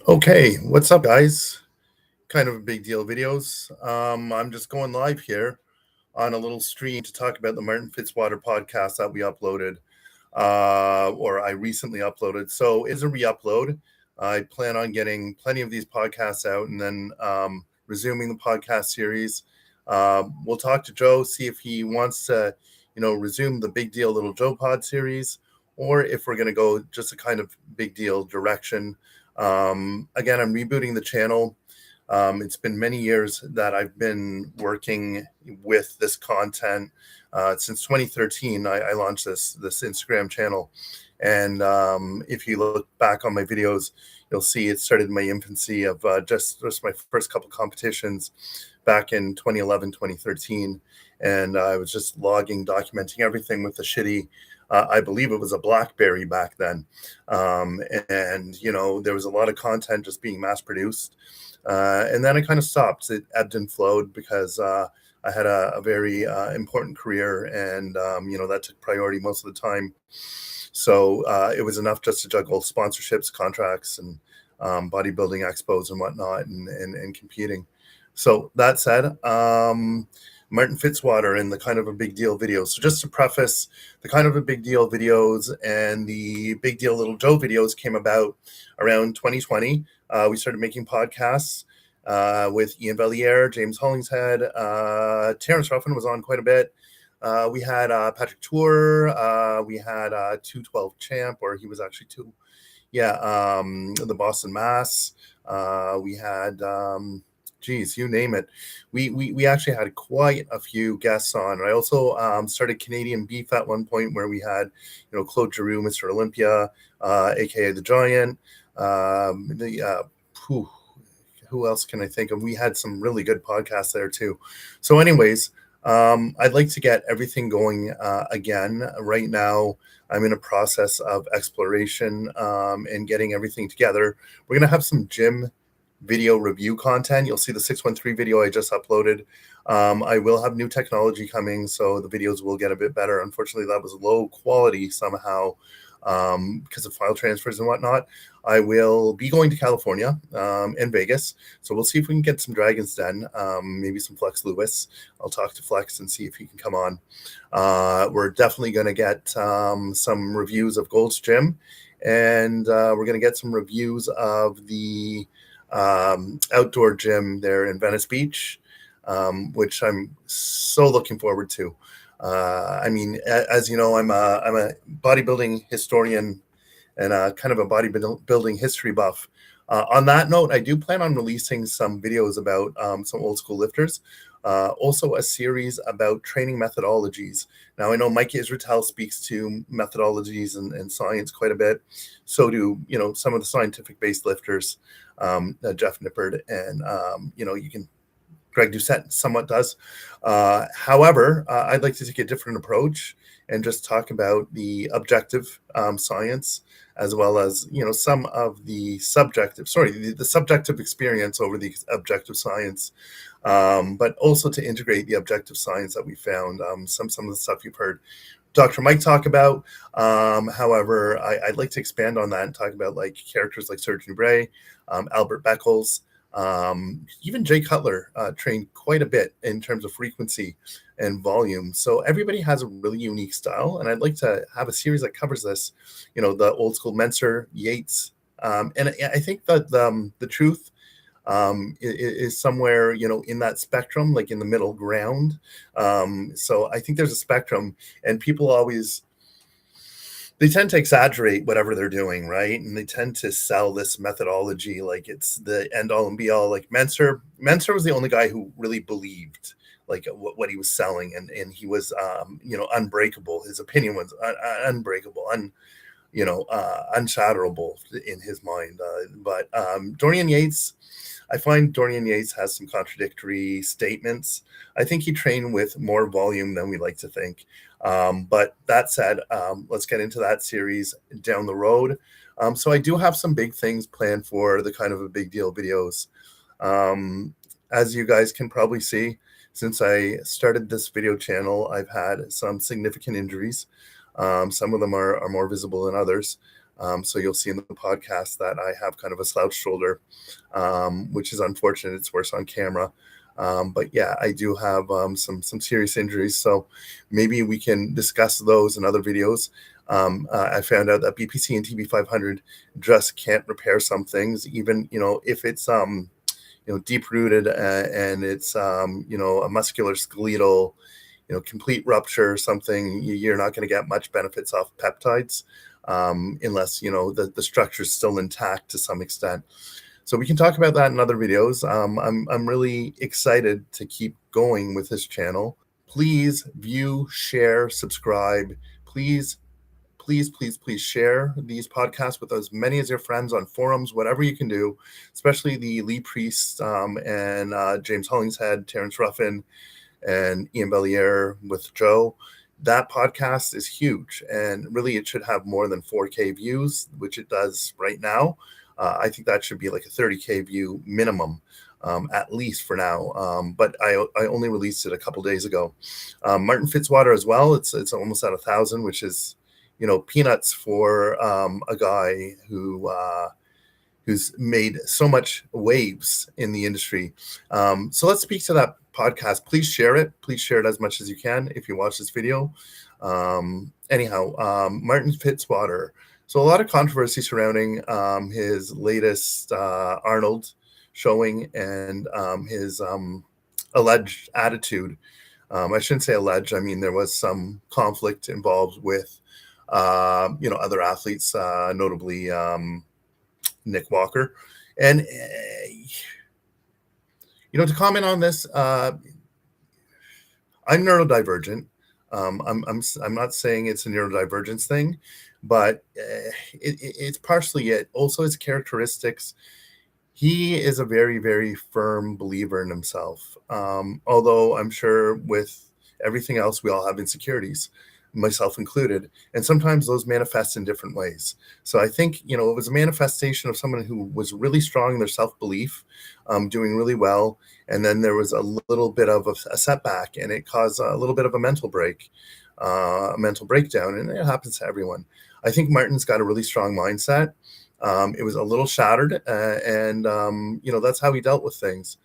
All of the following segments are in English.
Okay, what's up, guys? Kind of a big deal videos. I'm just going live here on a little stream to talk about the Martin Fitzwater podcast that we uploaded, or I recently uploaded. So it is a re-upload. I plan on getting plenty of these podcasts out and then resuming the podcast series. We'll talk to Joe, see if he wants to, resume the Big Deal Little Joe Pod series, or if we're going to go just a kind of big deal direction. Again, I'm rebooting the channel. It's been many years that I've been working with this content. Since 2013, I launched this Instagram channel, and if you look back on my videos, you'll see it started in my infancy of just my first couple competitions back in 2011, 2013, and I was just logging, documenting everything with a shitty. I believe it was a BlackBerry back then, and there was a lot of content just being mass produced. And then I kind of stopped. It ebbed and flowed because I had a very important career, and that took priority most of the time. So it was enough just to juggle sponsorships, contracts, and bodybuilding expos and whatnot, and competing. So that said, Martin Fitzwater and the kind of a big deal videos. So just to preface, the kind of a big deal videos and the big deal little Joe videos came about around 2020. We started making podcasts with Ian Bellier, James Hollingshead, Terrence Ruffin was on quite a bit. We had Patrick Tour. We had 212 Champ, or he was actually two. Yeah, the Boston Mass. We had geez, you name it. We actually had quite a few guests on. I also started Canadian Beef at one point, where we had, Claude Giroux, Mr. Olympia, aka the Giant. Who else can I think of? We had some really good podcasts there too. So, anyways, I'd like to get everything going again. Right now, I'm in a process of exploration and getting everything together. We're gonna have some gym video review content. You'll see the 613 video I just uploaded. I will have new technology coming, so the videos will get a bit better. Unfortunately, that was low quality somehow because of file transfers and whatnot. I will be going to California and Vegas, so we'll see if we can get some Dragons Den, maybe some Flex Lewis. I'll talk to Flex and see if he can come on. We're definitely going to get some reviews of Gold's Gym, and we're going to get some reviews of the outdoor gym there in Venice Beach, which I'm so looking forward to. I mean, as you know, I'm a bodybuilding historian and kind of a bodybuilding history buff. On that note, I do plan on releasing some videos about some old school lifters. Also, a series about training methodologies. Now, I know Mike Israetel speaks to methodologies and science quite a bit. So do some of the scientific-based lifters, Jeff Nippard, and you can. Greg Doucette somewhat does. However, I'd like to take a different approach and just talk about the objective science, as well as some of the the subjective experience over the objective science, but also to integrate the objective science that we found. Some of the stuff you've heard Dr. Mike talk about. However, I'd like to expand on that and talk about like characters like Serge Nubret, Albert Beckles. Even Jay Cutler trained quite a bit in terms of frequency and volume. So everybody has a really unique style, and I'd like to have a series that covers this. The old school Menser, Yates, and I think that the truth is somewhere in that spectrum, like in the middle ground. So I think there's a spectrum, and people always they tend to exaggerate whatever they're doing, right? And they tend to sell this methodology like it's the end all and be all. Like Menser was the only guy who really believed like what he was selling, and he was unbreakable. His opinion was unbreakable, unshatterable in his mind. But Dorian Yates, I find Dorian Yates has some contradictory statements. I think he trained with more volume than we like to think. But that said, let's get into that series down the road. So I do have some big things planned for the kind of a big deal videos. As you guys can probably see, since I started this video channel, I've had some significant injuries. Some of them are more visible than others. So you'll see in the podcast that I have kind of a slouched shoulder, which is unfortunate. It's worse on camera. But yeah, I do have some serious injuries. So maybe we can discuss those in other videos. I found out that BPC and TB500 just can't repair some things, even if it's deep rooted and it's a muscular skeletal complete rupture or something. You're not going to get much benefits off peptides unless the structure is still intact to some extent. So we can talk about that in other videos. I'm really excited to keep going with this channel. Please view, share, subscribe. Please share these podcasts with as many as your friends on forums, whatever you can do, especially the Lee Priest and James Hollingshead, Terrence Ruffin, and Ian Bellier with Joe. That podcast is huge, and really it should have more than 4K views, which it does right now. I think that should be like a 30K view minimum, at least for now. But I only released it a couple days ago. Martin Fitzwater as well. It's almost at 1,000, which is peanuts for a guy who's made so much waves in the industry. So let's speak to that podcast. Please share it. Please share it as much as you can if you watch this video. Martin Fitzwater. So a lot of controversy surrounding his latest Arnold showing and his alleged attitude. I shouldn't say alleged. I mean, there was some conflict involved with other athletes, notably Nick Walker. And to comment on this, I'm neurodivergent. I'm not saying it's a neurodivergence thing, but it's partially it. Also, his characteristics. He is a very, very firm believer in himself. Although I'm sure with everything else, we all have insecurities, myself included. And sometimes those manifest in different ways. So I think, it was a manifestation of someone who was really strong in their self-belief, doing really well. And then there was a little bit of a setback, and it caused a little bit of a mental breakdown. And it happens to everyone. I think Martin's got a really strong mindset. It was a little shattered, and that's how he dealt with things.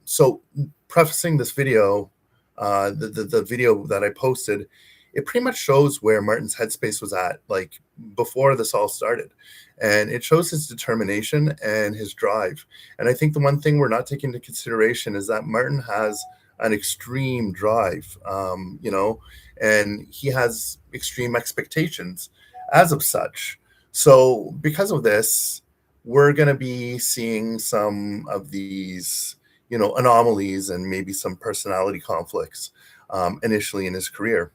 So prefacing this video, the video that I posted, it pretty much shows where Martin's headspace was at, like before this all started. And it shows his determination and his drive. And I think the one thing we're not taking into consideration is that Martin has an extreme drive, and he has extreme expectations as of such. So because of this, we're going to be seeing some of these, anomalies and maybe some personality conflicts initially in his career.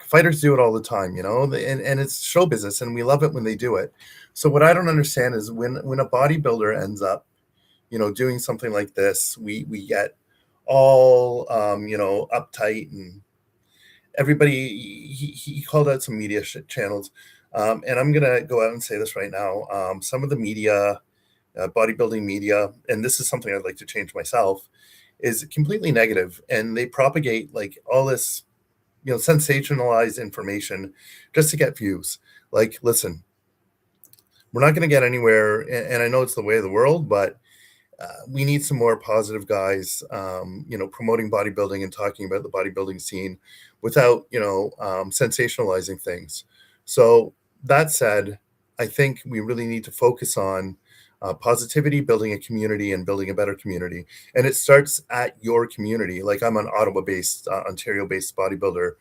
Fighters do it all the time, and it's show business, and we love it when they do it. So what I don't understand is when a bodybuilder ends up, doing something like this, we get all, uptight, and everybody, he called out some media channels. And I'm going to go out and say this right now. Some of the media, bodybuilding media, and this is something I'd like to change myself, is completely negative. And they propagate like all this, sensationalized information just to get views. Like, listen, we're not going to get anywhere. And I know it's the way of the world, but we need some more positive guys, promoting bodybuilding and talking about the bodybuilding scene without, sensationalizing things. So that said, I think we really need to focus on positivity, building a community, and building a better community. And it starts at your community. Like, I'm an Ottawa-based, Ontario-based bodybuilder,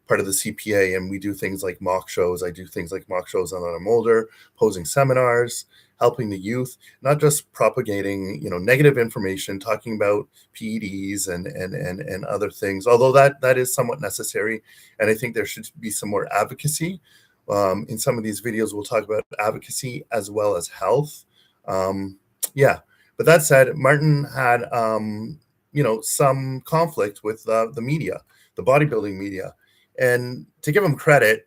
part of the CPA, and we do things like mock shows. I do things like mock shows on I'm older, posing seminars, helping the youth, not just propagating, negative information, talking about PEDs and other things, although that is somewhat necessary. And I think there should be some more advocacy. In some of these videos, we'll talk about advocacy as well as health. But that said, Martin had, some conflict with the media, the bodybuilding media. And to give him credit,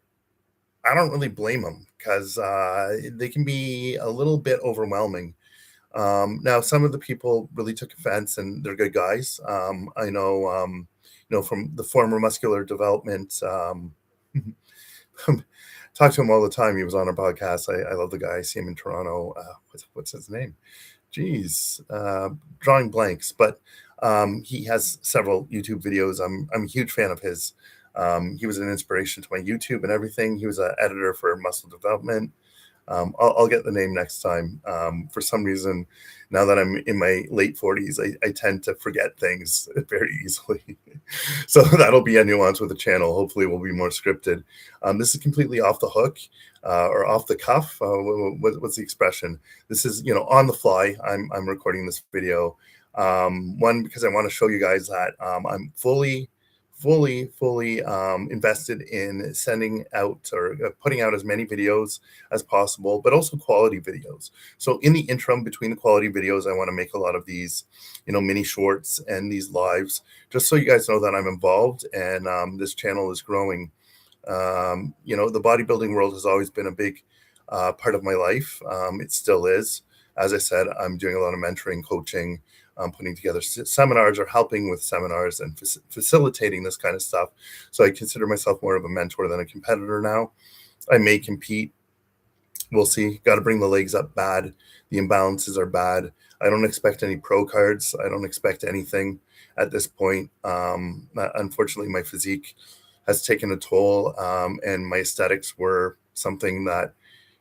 I don't really blame him, because they can be a little bit overwhelming. Now, some of the people really took offense, and they're good guys. I know, from the former muscular development talk to him all the time. He was on our podcast. I love the guy. I see him in Toronto. What's his name? Geez, drawing blanks. But he has several YouTube videos. I'm a huge fan of his. He was an inspiration to my YouTube and everything. He was an editor for Muscle Development. I'll get the name next time. For some reason, now that I'm in my late 40s, I tend to forget things very easily. So that'll be a nuance with the channel. Hopefully, we'll be more scripted. This is completely off the hook or off the cuff. What's the expression? This is, on the fly. I'm recording this video. One, because I want to show you guys that I'm fully invested in sending out or putting out as many videos as possible, but also quality videos. So in the interim between the quality videos, I want to make a lot of these, mini shorts and these lives, just so you guys know that I'm involved and this channel is growing. The bodybuilding world has always been a big part of my life. It still is. As I said, I'm doing a lot of mentoring, coaching, putting together seminars or helping with seminars and facilitating this kind of stuff. So I consider myself more of a mentor than a competitor now. I may compete. We'll see. Got to bring the legs up bad. The imbalances are bad. I don't expect any pro cards. I don't expect anything at this point. Unfortunately, my physique has taken a toll, and my aesthetics were something that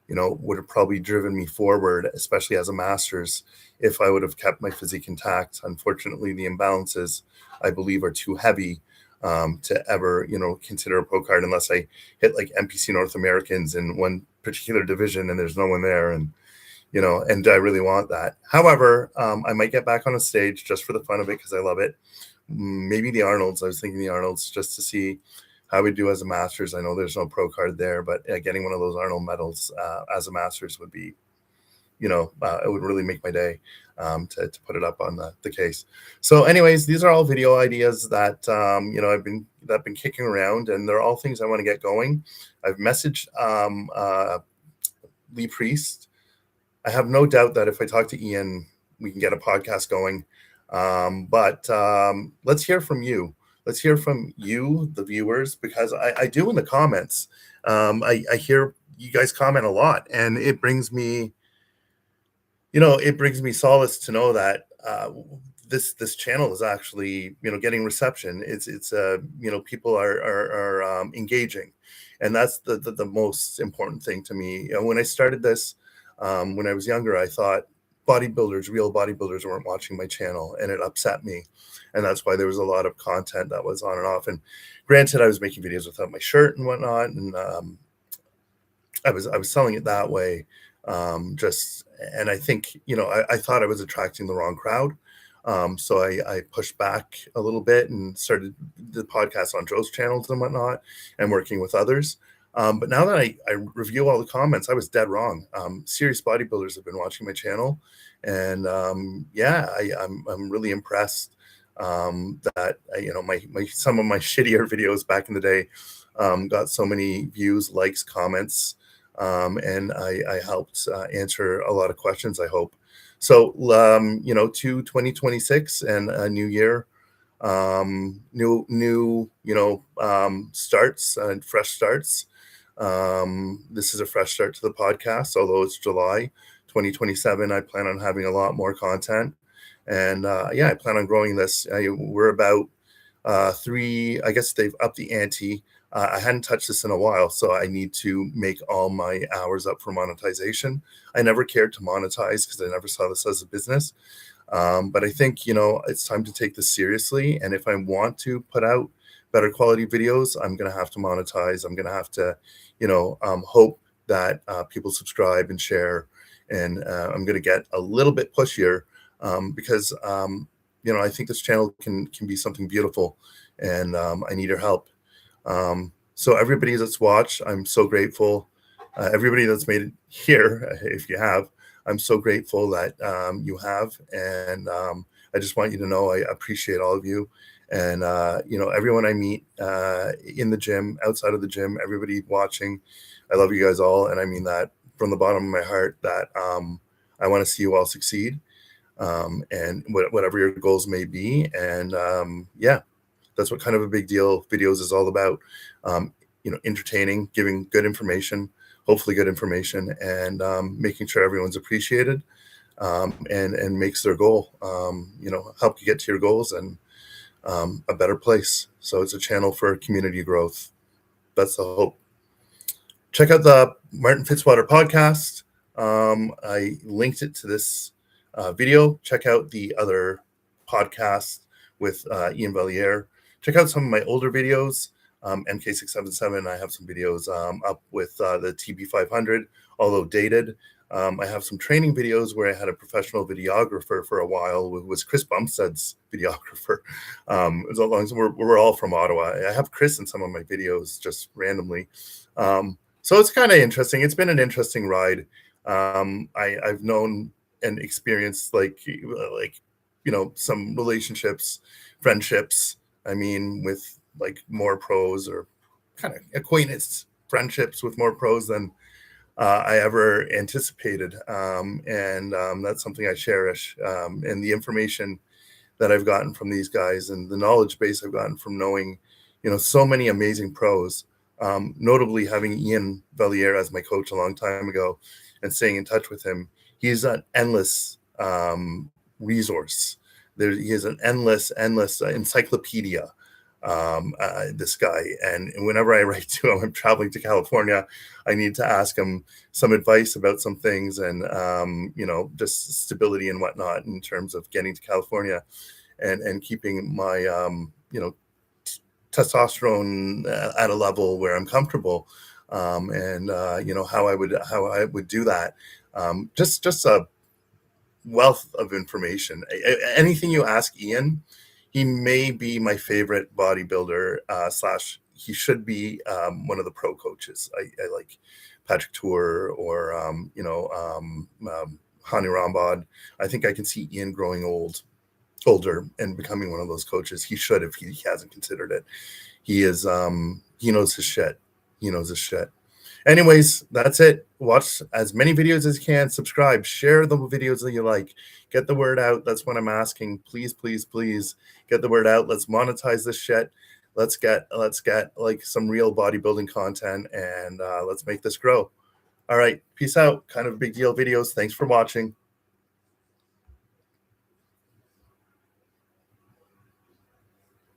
would have probably driven me forward, especially as a master's, if I would have kept my physique intact. Unfortunately, the imbalances, I believe, are too heavy to ever, consider a pro card unless I hit like NPC North Americans in one particular division and there's no one there. And do I really want that? However, I might get back on a stage just for the fun of it because I love it. Maybe the Arnolds. I was thinking the Arnolds just to see how we do as a master's. I know there's no pro card there, but getting one of those Arnold medals as a master's would be, it would really make my day to put it up on the case. So anyways, these are all video ideas that, I've been kicking around, and they're all things I want to get going. I've messaged Lee Priest. I have no doubt that if I talk to Ian, we can get a podcast going. But let's hear from you. Let's hear from you, the viewers, because I do in the comments. I hear you guys comment a lot, and it brings me, solace to know that this channel is actually, getting reception. It's people are engaging, and that's the most important thing to me. When I started this, when I was younger, I thought real bodybuilders weren't watching my channel, and it upset me. And that's why there was a lot of content that was on and off. And granted, I was making videos without my shirt and whatnot, and I was selling it that way. And I think, I thought I was attracting the wrong crowd. So I pushed back a little bit and started the podcast on Joe's channels and whatnot, and working with others. But now that I review all the comments, I was dead wrong. Serious bodybuilders have been watching my channel, and I'm really impressed that some of my shittier videos back in the day got so many views, likes, comments, and I helped answer a lot of questions, I hope. So to 2026 and a new year, new starts and fresh starts. This is a fresh start to the podcast, although it's July 2027. I plan on having a lot more content, and I plan on growing this. We're about 3, I guess they've upped the ante. I hadn't touched this in a while, so I need to make all my hours up for monetization. I never cared to monetize because I never saw this as a business. But I think, it's time to take this seriously. And if I want to put out better quality videos, I'm going to have to monetize. I'm going to have to, hope that people subscribe and share. And I'm going to get a little bit pushier because, I think this channel can be something beautiful, and I need your help. So everybody that's watched, I'm so grateful. Everybody that's made it here, if you have, I'm so grateful that you have. And I just want you to know I appreciate all of you. And, everyone I meet in the gym, outside of the gym, everybody watching, I love you guys all. And I mean that from the bottom of my heart, that I want to see you all succeed, and whatever your goals may be. And that's what kind of a big deal videos is all about. entertaining, giving good information, hopefully good information, and making sure everyone's appreciated, and makes their goal, help you get to your goals and a better place. So it's a channel for community growth. That's the hope. Check out the Martin Fitzwater podcast. I linked it to this video. Check out the other podcast with Ian Valliere. Check out some of my older videos. MK677, I have some videos up with the TB500, although dated. I have some training videos where I had a professional videographer for a while, was Chris Bumstead's videographer. As long as we're all from Ottawa. I have Chris in some of my videos just randomly. So it's kind of interesting. It's been an interesting ride. I've known and experienced some relationships, friendships. I mean, with like more pros, or kind of acquaintance friendships with more pros than I ever anticipated. And that's something I cherish. And the information that I've gotten from these guys, and the knowledge base I've gotten from knowing, so many amazing pros, notably having Ian Valliere as my coach a long time ago and staying in touch with him. He's an endless resource. He is an endless encyclopedia. This guy, and whenever I write to him, I'm traveling to California, I need to ask him some advice about some things, and just stability and whatnot in terms of getting to California and keeping my testosterone at a level where I'm comfortable, and how I would do that. Just a wealth of information. Anything you ask Ian, he may be my favorite bodybuilder, / he should be one of the pro coaches. I like Patrick Tour or Hani Rambod. I think I can see Ian growing older and becoming one of those coaches. He should, if he hasn't considered it. He is he knows his shit. He knows his shit. Anyways, that's it. Watch as many videos as you can. Subscribe, share the videos that you like. Get the word out. That's what I'm asking. Please, please, please get the word out. Let's monetize this shit. Let's get like some real bodybuilding content, and let's make this grow. All right. Peace out. Kind of a big deal videos. Thanks for watching.